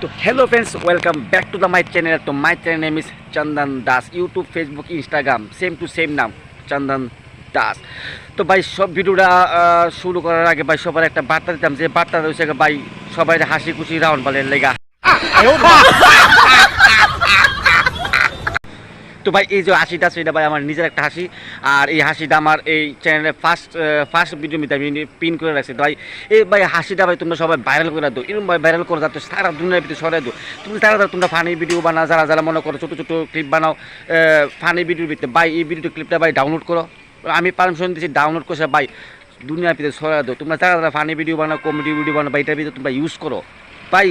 तो hello friends, welcome back to the my channel. तो my channel name is Chandan Das. YouTube, Facebook, Instagram same to same नाम चंदन দাস। তো ভাই সব ভিডিওটা শুরু করার আগে ভাই সবার একটা বার্তা দিতাম, যে বার্তা হচ্ছে ভাই সবাই হাসি খুশি রাউন্ড বলেন লেগা। তো ভাই এই যে হাসিটা সেটা ভাই আমার নিজের একটা হাসি, আর এই হাসিটা আমার এই চ্যানেলে ফার্স্ট ভিডিও মধ্যে আমি পিন করে রাখছি। তো ভাই এই ভাই হাসিটা ভাই তোমরা সবাই ভাইরাল করে দাও, এরকম ভাই ভাইরাল করে যাতে সারা দুনিয়ার ভিতরে সরাই দাও। তোমরা ফানি ভিডিও বানাও, যারা যারা মনে করো ছোটো ছোটো ক্লিপ বানাও ফানি ভিডিওর ভিতরে, ভাই এই ভিডিও ক্লিপটা ভাই ডাউনলোড করো, আমি পারমিশন দিচ্ছি ডাউনলোড করছে ভাই দুনিয়ার ভিতরে সরাই দাও। তোমরা যারা যারা ফানি ভিডিও বানাও, কমেডি ভিডিও বানাও, ভাই এটার ভিতরে তোমরা ইউজ করো, ভাই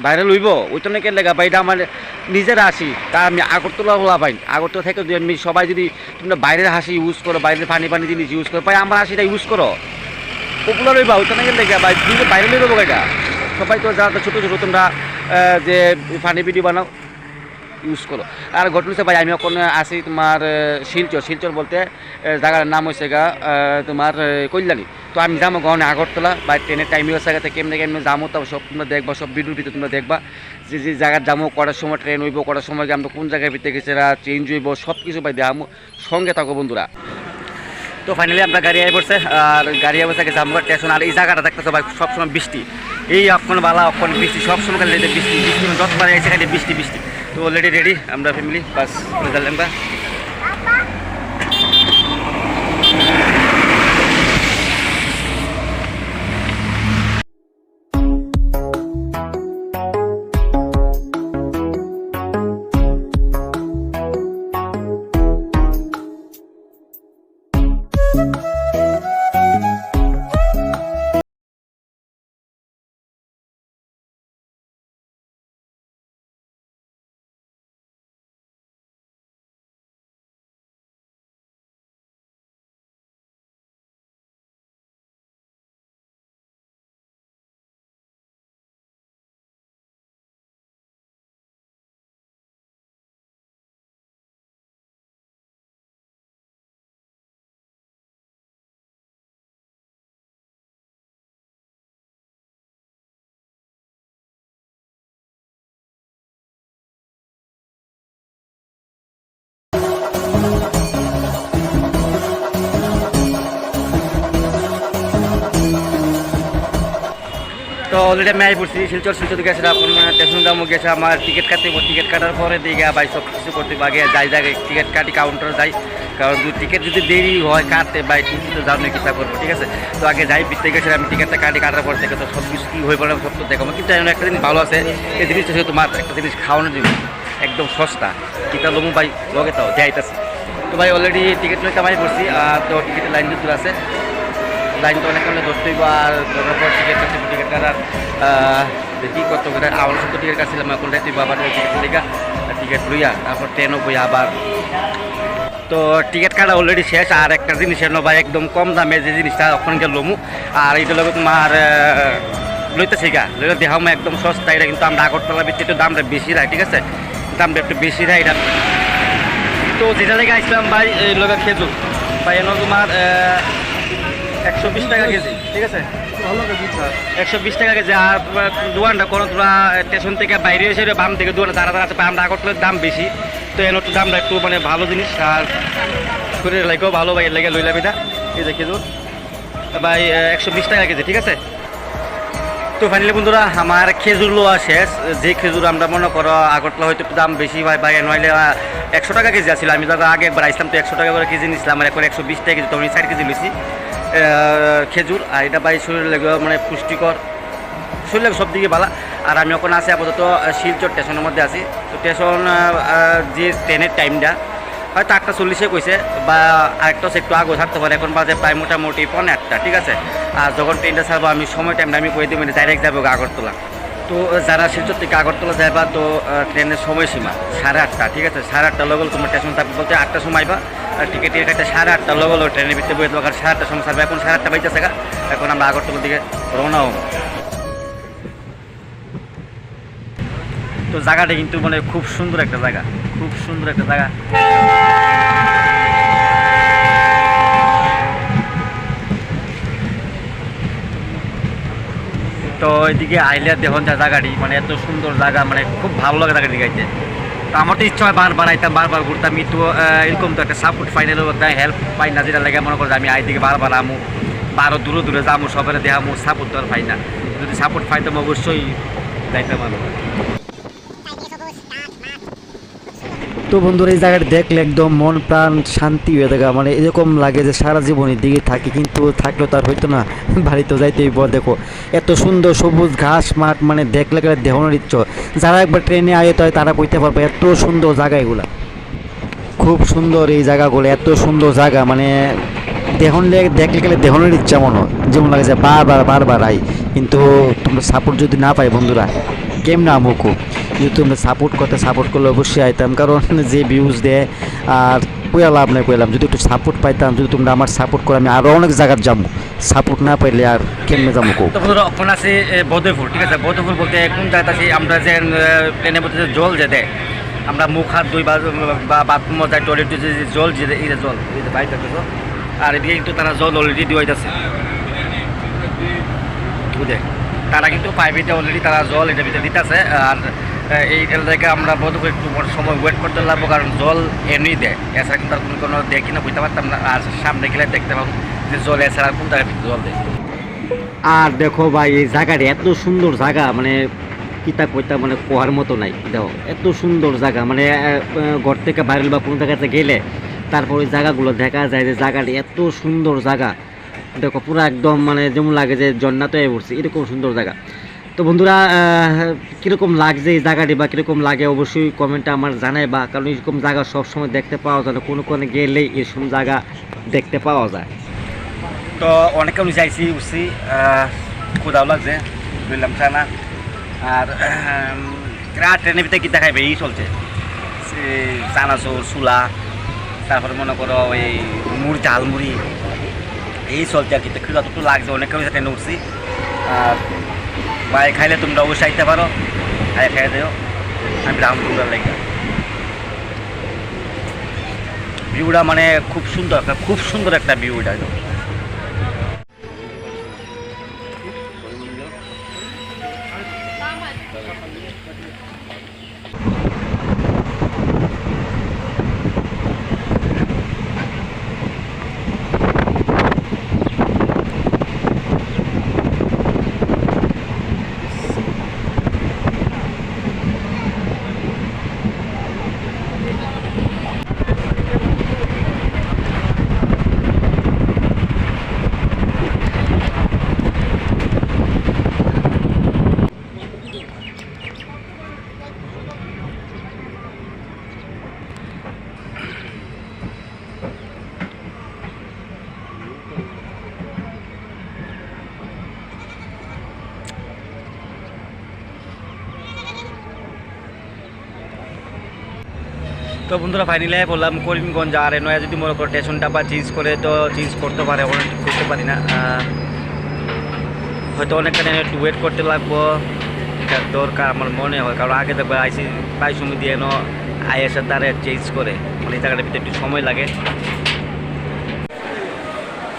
ভাইরাল হইব। ওইটা নাকি লেগা ভাই এটা আমার নিজেরা হাসি, তা আমি আগরতলা হলা ভাই আগরতলা থেকে আমি সবাই যদি তোমরা বাইরের হাসি ইউজ করো, বাইরের ফানি জিনিস ইউজ করো, ভাই আমার হাসিটা ইউজ করো, পপুলার হইবা। ওইটা নাকি লেগা ভাই তুমি ভাইরাল হইব এটা। সবাই তো যারা ছোটো ছোটো তোমরা যে ফানি ভিডিও বানাও ইউজ করো। আর ঘটনা হচ্ছে ভাই আমি এখন আসি তোমার শিলচর বলতে জায়গার নাম হয়েছে গা তোমার কল্যাণী। তো আমি যাবো গহনে আগরতলা, বা ট্রেনের টাইমে হচ্ছে গেছে কেমনে কেমনে যাবো, তাও সব তোমরা দেখবা, সব ভিডিওর ভিতরে তোমরা দেখবা যে যে জায়গার যাবো, কটার সময় ট্রেন হইব, কটার সময় আমরা কোন জায়গার ভিতরে গেছে চেঞ্জ হইব, সব কিছু ভাই দেখাবো, সঙ্গে থাকো বন্ধুরা। তো ফাইনালি আমরা গাড়ি আই পড়ছে, আর গাড়ি আই বসে জামগা স্টেশন। আর এই জায়গাটা দেখতেছো ভাই সবসময় বৃষ্টি, এই অক্ষণ বালা অক্ষণ বৃষ্টি, সবসময় বৃষ্টি যত পারে এসে খালি বৃষ্টি। তো অলরেডি রেডি আমরা ফ্যামিলি বাস করে যাইলাম বা। তো অলরেডি আমি আই পড়ছি শিলচর থেকে গেছে, এখন স্টেশন দামও গেছে আমার টিকিট কাটতে, টিকিট কাটার পরে দিকে ভাই সব কিছু করতে আগে যাই জায়গায় টিকিট কাটি কাউন্টারে যাই, কারণ টিকিট যদি দেরি হয় কাটতে ভাই টিকিট যাও না কিসা করবো, ঠিক আছে। তো আগে যাই পিছতে গেছে, আমি টিকিটটা কাটার পর থেকে তো সব কিছু কী হয়ে পড়ে সব তো দেখাবো। কিন্তু একটা জিনিস ভালো আছে, এই জিনিসটা হচ্ছে তোমার একটা জিনিস খাওয়ানোর জিনিস একদম সস্তা, টিকা লমু ভাই লগে তাও যাইতেছে। তো ভাই অলরেডি টিকিট লইতে আমি পড়ছি, তো টিকিটের লাইন দূর আছে, লাইন তো অনেক ধরতে হইব। আর ধরার পর টিকিট কাটার দেখি কত করে আমার সত্য টিকিট কাটছিলাম, এখন রাইতে আবার টিকিট লইয়া তারপর ট্রেনও বই আবার। তো টিকিট কাটা অলরেডি শেষ। আর একটা জিনিসের ভাই একদম কম দামে যে জিনিসটা ওখানে গিয়ে লমু, আর এইটা লোক তোমার লইতেছি গা লইলে দেখামো একদম সস্তা। এটা কিন্তু আমরা আগরতলা ভিত্তি একটু দামটা বেশি রায়, ঠিক আছে, দামটা একটু বেশি রায় এটা। তো যেটা লেগে আসলাম ভাই এই লোকের খেজুর ভাই এনে তোমার 120 টাকা কেজি, ঠিক আছে, 120 টাকা কেজি। আর দোকানটা কোনো তোমরা স্টেশন থেকে বাইরে এসে বাম থেকে দোকানে যারা আছে, আমরা আগরতলার দাম বেশি, তো এর একটু দামটা একটু মানে ভালো জিনিস, আর শরীরের লাগেও ভালো ভাই, এর লেগে লইলাম এটা। এই যে খেজুর ভাই 120 টাকা কেজি, ঠিক আছে। তো ফাইনালি বন্ধুরা আমার খেজুর লোয়া শেষ। যে খেজুর আমরা মনে করো আগরতলা হয়তো একটু দাম বেশি ভাই নইলে 100 টাকা কেজি আছিল, আমি যখন আগে একবার আসলাম তো 100 টাকা করে কেজি নিয়েছিলাম, আর এখন 120 টাকা কেজি, তো আমি 4 কেজি নিয়েছি খেজুর। আর এটা ভাই শরীর লাগে মানে পুষ্টিকর, শরীর লাগে সব দিকে ভালো। আর আমি ওখানে আছি আপাতত শিলচর স্টেশনের মধ্যে আছি। তো স্টেশন যে ট্রেনের টাইমটা হয়তো 8:40 কইছে, বা আরেকটা একটু আগে থাকতে পারে, এখন বাজে প্রায় মোটামুটি 8:15, ঠিক আছে। আর যখন ট্রেনটা ছাড়বো আমি সময় টাইমটা আমি কই দেবেন ডাইরেক্ট যাবো আগরতলা। তো যারা শিলচর থেকে আগরতলা যাইবা তো ট্রেনের সময়সীমা 8:30, ঠিক আছে, 8:30 লগল তোমার স্টেশন থাকবে বলতে 8টার সময় বা টিকিটের কাছে 8:30 লগল ট্রেনের ভিতরে বই দেবো, 8:30 সময় ছাড়বে। এখন 8:30 বাজতেছে, এখন আমরা আগরতলার দিকে রওনা হবো। তো জায়গাটা কিন্তু মানে খুব সুন্দর একটা জায়গা, খুব সুন্দর একটা জায়গা। তো ওইদিকে আইলে দেখুন যা জায়গাটি মানে এত সুন্দর জায়গা, মানে খুব ভালো লাগে জায়গাটি গাইতে। তো আমার তো ইচ্ছা হয় বারবার আইতাম, বারবার ঘুরতাম, কিন্তু এরকম তো একটা সাপোর্ট ফাইনালও একটা হেল্প পাই না, যেটা লাগে মনে করো আমি আইদিকে বারবার আমু বা আরও দূরে দূরে যাবো, সবাই দেখামু, সাপোর্ট তো আর পাই না। যদি সাপোর্ট পাইতাম অবশ্যই যাইতাম আরো। তো বন্ধুরা এই জায়গাটা দেখলে একদম মন প্রাণ শান্তি হয়ে থাকে, মানে এরকম লাগে যে সারা জীবনের দিকে থাকি, কিন্তু থাকলেও তার হইতো না, বাড়িতে যাইতেই বল। দেখো এত সুন্দর সবুজ ঘাস মাঠ, মানে দেখলে গেলে দেখানোর ইচ্ছা। যারা একবার ট্রেনে আয়ত হয় তারা বইতে পারবে এত সুন্দর জায়গা এগুলা, খুব সুন্দর এই জায়গাগুলো, এত সুন্দর জায়গা, মানে দেখলে গেলে দেখানোর ইচ্ছা মনে হয়, যেমন লাগে যে বারবার বারবার আই। কিন্তু তোমরা সাপোর্ট যদি না পাই বন্ধুরা কেমন আমুকু, যদি তোমরা সাপোর্ট করলে অবশ্যই আইতাম, কারণ যে ভিউজ দেয় আর কইয়া লাভ নাই কইলাম। যদি একটু সাপোর্ট পাইতাম, যদি তোমরা আমার সাপোর্ট করো, আমি আরও অনেক জায়গার যাবো। সাপোর্ট না পাইলে আর কেমনে যাবো কো। তো বন্ধুরা ওখানে আছে বদয়পুর, ঠিক আছে। বদয়পুর বলতে কোন জায়গাতে আছি আমরা, যে প্লেনে বলতে যে জল যে দেয়, আমরা মুখ হাত ধুই বা বাথরুমও যাই, টয়লেটে যে জল যে এই যে জল এই যে বাইরে থাকতেছ, আর এদিকে কিন্তু তারা জল অলরেডি দিয়ে হইতেছে বুঝে, তারা কিন্তু পাইপেটা অলরেডি তারা জল এটা ভিতরে দিতেছে। আর এই জায়গায় আমরা বদয়পুর একটু সময় ওয়েট করতে লাগবো, কারণ জল এমনি দেয়, এছাড়া কিন্তু আর কোনো দেয় কিনা বুঝতে পারতাম না। আর সামনে গেলে দেখতে পাবো যে জল এছাড়া কোন জায়গায় জল দেয়। আর দেখো ভাই এই জায়গাটা এত সুন্দর জায়গা, মানে কিতা কইতা মানে কোয়ার মতো নাই। দেখো এত সুন্দর জায়গা, মানে ঘর থেকে বাইরে বা কোনো জায়গাতে গেলে তারপর ওই জায়গাগুলো দেখা যায় যে জায়গাটা এত সুন্দর জায়গা। দেখো পুরো একদম মানে যেমন লাগে যে জন্নাতে হয়ে পড়ছে, এরকম সুন্দর জায়গা। তো বন্ধুরা কীরকম লাগছে এই জায়গাটি বা কীরকম লাগে অবশ্যই কমেন্টে আমার জানাই, বা কারণ এরকম জায়গা সবসময় দেখতে পাওয়া যায় না, কোনো গেলেই এরকম জায়গা দেখতে পাওয়া যায়। তো অনেক আমি যাইছি উঠছি, ক্ষুদাও লাগছে, বুঝলাম না। আর ট্রেনের ভিতরে কী দেখাইবে এই চলছে, চানাচুর চুলা, তারপরে মনে করো ওই ঝালমুড়ি এই চলছে আর কি। ক্ষুদা তো লাগছে, অনেক আমি ট্রেনে উঠছি। আর ভাই খাইলে তোমরা অবশ্যই আইতে পারো, খাই দেও। আমি রামপুরার লাগে ভিউটা মানে খুব সুন্দর একটা ভিউ এটা। তো বন্ধুরা ফাইনালি বললাম করিমগঞ্জ। আর নয়া যদি মনে করো স্টেশনটা বা চেঞ্জ করে তো চেঞ্জ করতে পারে, অনেক করতে পারি না, হয়তো অনেকটা একটু ওয়েট করতে লাগবো, এটা দরকার আমার মনে হয়। কারণ আগে দেখবো আইসি প্রায় সময় দিয়ে আইএসের দ্বারা চেঞ্জ করে, মানে এই জায়গাটার ভিতরে একটু সময় লাগে।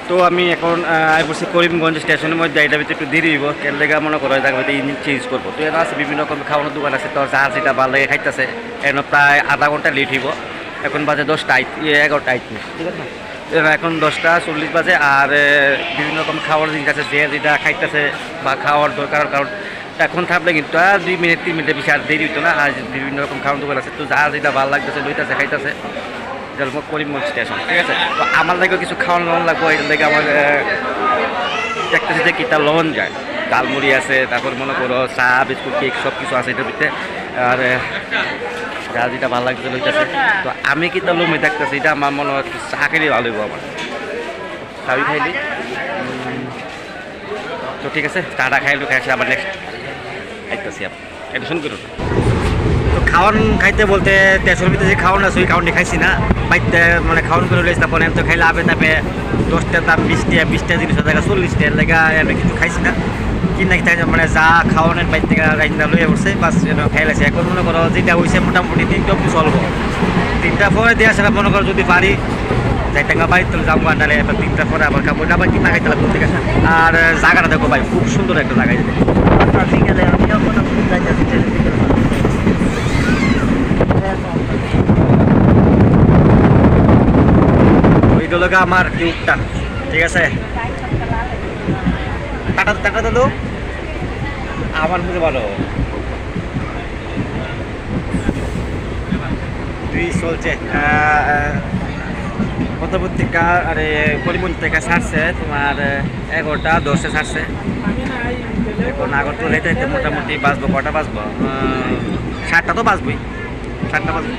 তো আমি এখন আই পড়ছি করিমগঞ্জ স্টেশনের মধ্যে, এটার ভিতরে একটু দেরি হইব, কেন লেগে মনে করো এই জায়গাতে ইঞ্জিন চেঞ্জ করবো। তো এখানে আছে বিভিন্ন রকম খাওয়ানোর দোকান আছে, তো যার যেটা ভালো লাগে খাইতেছে। এখন প্রায় আধা ঘন্টা লেট হইব, এখন বাজে 10টা 11টা 38, ঠিক আছে। এখন 10টা 40 বাজে। আর বিভিন্ন রকম খাওয়ার জিনিস আছে, যে যেটা খাইতেছে বা খাওয়ার দরকার, কারণ এখন থাকলে কিন্তু আর 2 মিনিট 3 মিনিটের বেশি আর দেরি হইতো না। আর বিভিন্ন রকম খাওয়ার দোকান আছে, তো যার যেটা ভালো লাগতেছে লইতেছে খাইতেছে। করিমগঞ্জ স্টেশন, ঠিক আছে। তো আমার লাগেও কিছু খাওয়ানো লোন লাগবো, এটার লাগে আমার দেখতেছি যে কিতা লোন যায়, ডালমুড়ি আছে, তারপর মনে করো চা বিস্কুট কেক সব কিছু আছে এটার ভিতরে। আর যা যেটা ভালো লাগছে লইতেছে। তো আমি কিতা লোমে দেখতেছি, এটা আমার মনে হয় চা খেলেই ভালো হইব আমার, চাবি খাইলি। তো ঠিক আছে, চাটা খাইলো, খাইছে আবার নেক্সট খাইতেছি। এটা শুন করুন। তো খাওয়ান খাইতে বলতে স্টেশনের ভিতরে যে খাওয়ান আছে ওই খাওয়ানটি খাইছি না, বাইতে মানে খাওয়ান করে লইছি। তারপরে তো খাইলে আপে তাপে 10টার দাম 20টা জিনিস টাকা 40টা লেগা আমি কিছু খাইছি না, কিনা মানে যা খাওয়ানোর বাইর থেকে রাইন্দা লইয়া পড়ছে, বাস খাইলাইছে। এখন মনে করো যেটা হয়েছে মোটামুটি 3টা অব্দি চলবো, 3টা পরে দিয়ে আসলে মনে করো যদি পারি 4 টাকা বাড়ি তাহলে যাবো, নাহলে এবার 3টা পরে আবার খাবো, আবার কিনা খাইতে লাগবো, ঠিক আছে। আর জায়গাটা দেখো ভাই খুব সুন্দর একটা জায়গায়। বিকেলে আমিও কোনো যাইতেছি ট্রেনের ভিতরে। ওইগুলো আমার টিউবটা, ঠিক আছে। টাটা টাটা দাদু আমার মধ্যে ভালো দুই চলছে। পত্রিকা আরে পরিমল থেকে ছাড়ছে তোমার 11:10 ছাড়ছে। এখন আগরতলা লেতে মোটামুটি বাঁচবো, কটা বাঁচবো, 7টা তো বাঁচবই, 7টা বাজবে।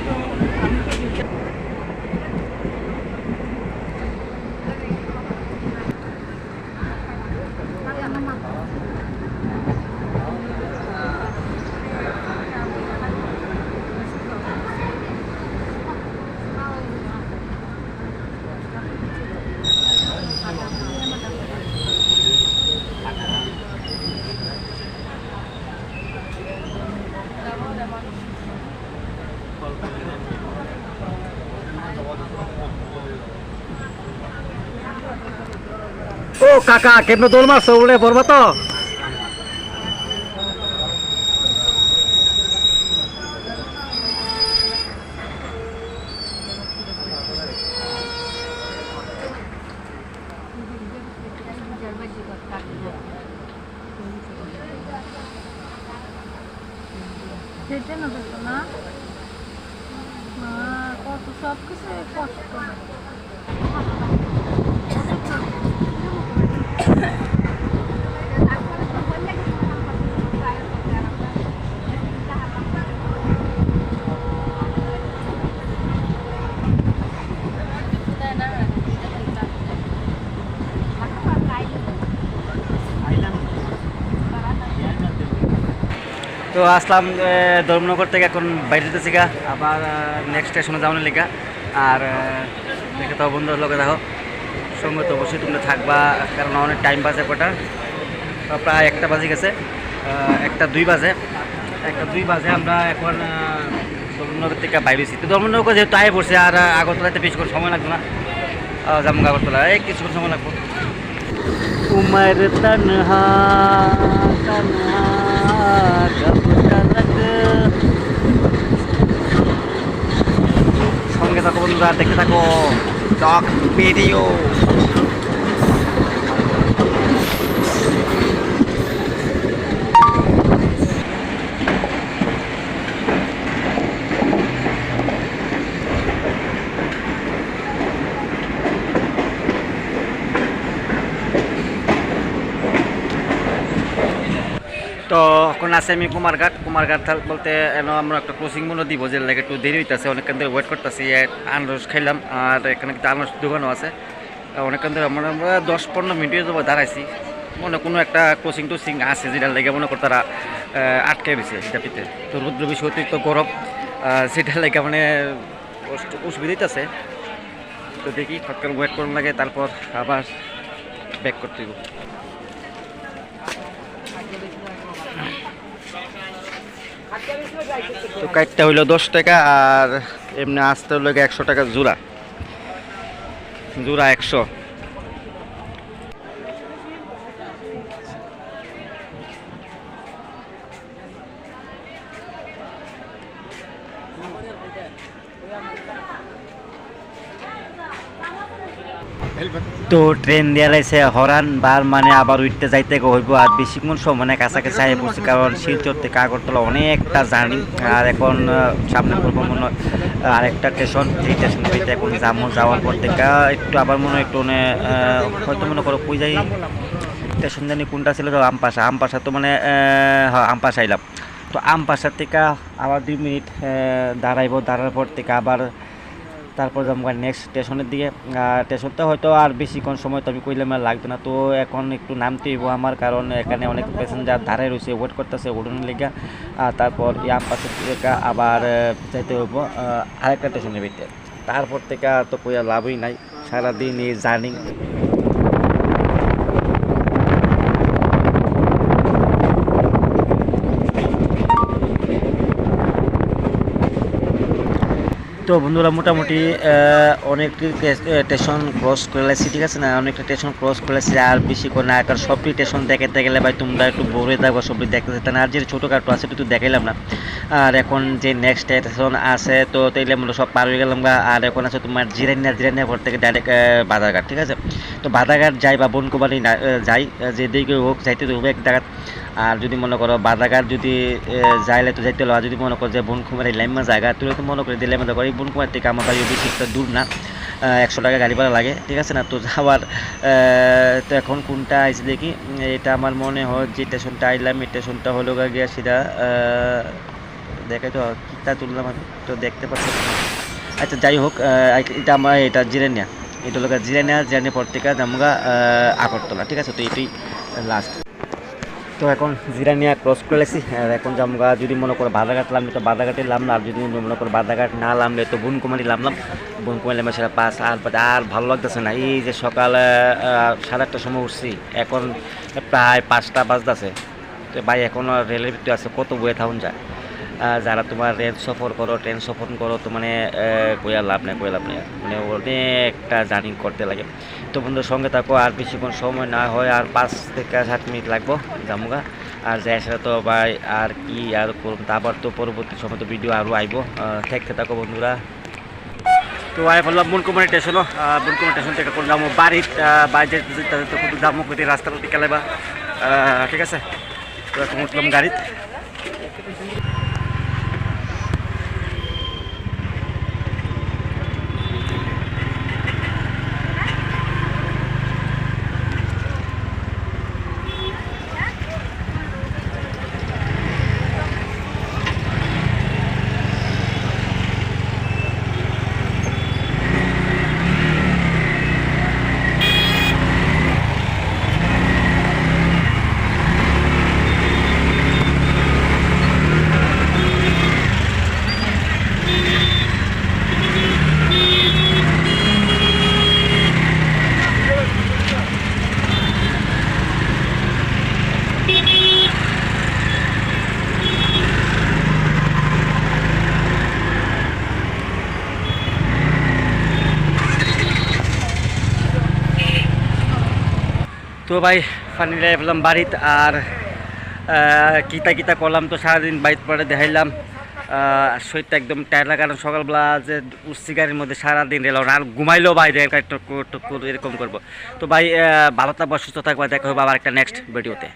ও কাকা কেমন দোল মারছো বলে পড়বা তো? কত সব কিছু কষ্ট। তো আসলাম ধর্মনগর থেকে, এখন বাইরে যেতেছি গা, আবার নেক্সট স্টেশনে যাওয়ার লেগা। আর দেখে তো বন্ধুর লোকে দেখো, সঙ্গে তো অবশ্যই তোমরা থাকবা, কারণ অনেক টাইম বাজে, কটা প্রায় 1টা বাজে গেছে, 1টা 2 বাজে, 1টা 2 বাজে। আমরা এখন ধর্মনগর থেকে বাইরেছি। তো ধর্মনগর যেহেতু আয় পড়ছে, আর আগরতলাতে বেশি করে সময় লাগবে না, যাবো আগরতলা কিছুক্ষণ সময় লাগবো। উমর তনহা তনহা কব তলক। সঙ্গে থাকো বন্ধুরা, দেখতে থাকো টক ভিডিও। তো এখন আছে আমি কুমারঘাট বলতে আমরা একটা ক্রসিং মনে দিব, যে লাগে একটু দেরি হইতেছে, অনেকক্ষণ ধরে ওয়েট করতেছি। আনারস খাইলাম, আর এখানে কিন্তু আনারস দোকানও আছে। অনেকক্ষণ ধরে আমরা 10-15 মিনিটের জন্য দাঁড়াইছি। মনে কোনো একটা ক্রসিং টোসিং আছে, যেটার লেগে মনে কর তারা আটকে গেছে সেটাপিতে। তো রৌদ্র বেশি অতিরিক্ত গরম, সেটার লেগে মানে অসুবিধা হইতেছে। তো দেখি ফটকার ওয়েট করার লাগে, তারপর আবার ব্যাক করতে দিব। তো কাইটটা হইলো 10 টাকা, আর এমনি আসতে হইলো 100 টাকা জোড়া, 100। তো ট্রেন দিয়ে লাইছে হরান বার, মানে আবার উঠতে যাইতে হইব, আর বেশিক্ষণ সময় মানে কাছাকাছি আই পড়ছে, কারণ শিলচর থেকে আগরতলা অনেকটা জার্নি। আর এখন সামনে পড়বো মনে হয় আরেকটা স্টেশন, যে স্টেশন হইতে এখন যাওয়ার পর থেকে একটু আবার মনে হয় একটু হয়তো মনে করো কই যাই স্টেশন জানি কোনটা ছিল, তো আমপাশা তো মানে হ্যাঁ আমপাশা আইলাম। তো আমপাশার থেকে আবার 2 মিনিট দাঁড়ার পর থেকে আবার তারপর যাবো নেক্সট স্টেশনের দিকে। স্টেশনটা হয়তো আর বেশিক্ষণ সময় তো আমি কইলাম আর লাগবে না। তো এখন একটু নামতে হইব আমার, কারণ এখানে অনেক প্যাসেঞ্জার দাঁড়ায় রয়েছে, ওয়েট করতেছে ওঠানোর লেগে। তারপর ইয়াম পাশের থেকে আবার যাইতে হইব আরেকটা স্টেশনের ভিতরে। তারপর থেকে তো কইয়া লাভই নাই, সারাদিন এই জার্নি। তো বন্ধুরা মোটামুটি অনেকটি স্টেশন ক্রস করে লাগছি, ঠিক আছে না, অনেকটা স্টেশন ক্রস করে লাগছি, আর বেশি করে না, কারণ সবটি স্টেশন দেখাতে গেলে ভাই তোমরা একটু বোর হয়ে থাকবো, সবটি দেখতে যেতে না, আর যে ছোটোখাটো আছে একটু দেখাইলাম না। আর এখন যে নেক্সট স্টেশন আছে তো তাইলে আমরা সব পার হয়ে গেলাম গা। আর এখন আছে তোমার জিরানিয়া পর থেকে ডাইরেক্ট বাধারঘাট, ঠিক আছে। তো বাধারঘাট যাই বা বনকুমারী যাই, যে দিকে হোক যাইতে হবে এক জায়গা। আর যদি মনে করো বাধারঘাট যদি যাইলে তো যাইতে হলো, আর যদি মনে করো যে বনকুমারী লাইমা জায়গা তুলে তো মনে করে দিলে মনে করি বনকুমারী থেকে আমার বাড়ি বেশি একটা দূর না, 100 টাকা গাড়ি ভাড়া লাগে, ঠিক আছে না। তো যাওয়ার তো এখন কোনটা আইসি দেখি, এটা আমার মনে হয় যে স্টেশনটা আইলাম এই স্টেশনটা হলো গিয়া সিধা দেখে তো কিতা তুললাম আমি তো দেখতে পাচ্ছি। আচ্ছা যাই হোক, এটা আমার এটা জিরানিয়া, এটা হলো জিরানিয়া পর থেকে জামগা আগরতলা, ঠিক আছে। তো এটাই লাস্ট। তো এখন জিরানিয়া ক্রস করে লাগছি, আর এখন জামগা যদি মনে করো বাধারঘাট নামলে তো বাধারঘাটে নামলাম, আর যদি মনে করো বাধারঘাট না নামলে তো বনকুমারী নামলাম। বনকুমারী নামে সেটা পাস আর ভালো লাগতেছে না। এই যে সকাল 8:30টার সময় উঠছি, এখন প্রায় 5টা বাজতেছে। তো ভাই এখন রেলের ভিতরে আছে, কত বয়ে থাকুন যায়। যারা তোমার ট্রেন সফর করো তো মানে কইয়া লাভ নেই মানে অনেকটা জার্নি করতে লাগে। তো বন্ধুর সঙ্গে থাকো, আর বেশিক্ষণ সময় না হয়, আর 5 থেকে 7 মিনিট লাগবো জামুগা। আর যাই সেটা তো ভাই আর কি আর করুন, তারপর তো পরবর্তী সময় তো ভিডিও আরও আইব, দেখতে থাকো বন্ধুরা। তো আই বললাম বনকুমারী স্টেশনও, বনকুমারী স্টেশন থেকে কোন যাবো বাড়ির বাইরে তো কিন্তু যাবো কোথায় রাস্তাটা বিকালে ঠিক আছে। তো এখন উঠলাম গাড়িতে। তো ভাই ফাইনালি এলাম বাড়িতে, আর কিতা করলাম তো সারাদিন বাইক পরে দেখাইলাম। শরীরটা একদম টায়ার লাগা, কারণ সকালবেলা যে উঠছি গাড়ির মধ্যে সারাদিন রেলাম আর ঘুমাইলেও বাইরে এরকম করবো। তো ভাই ভালো থাকবা, সুস্থ থাকবা, দেখা হবে আবার একটা নেক্সট ভিডিওতে।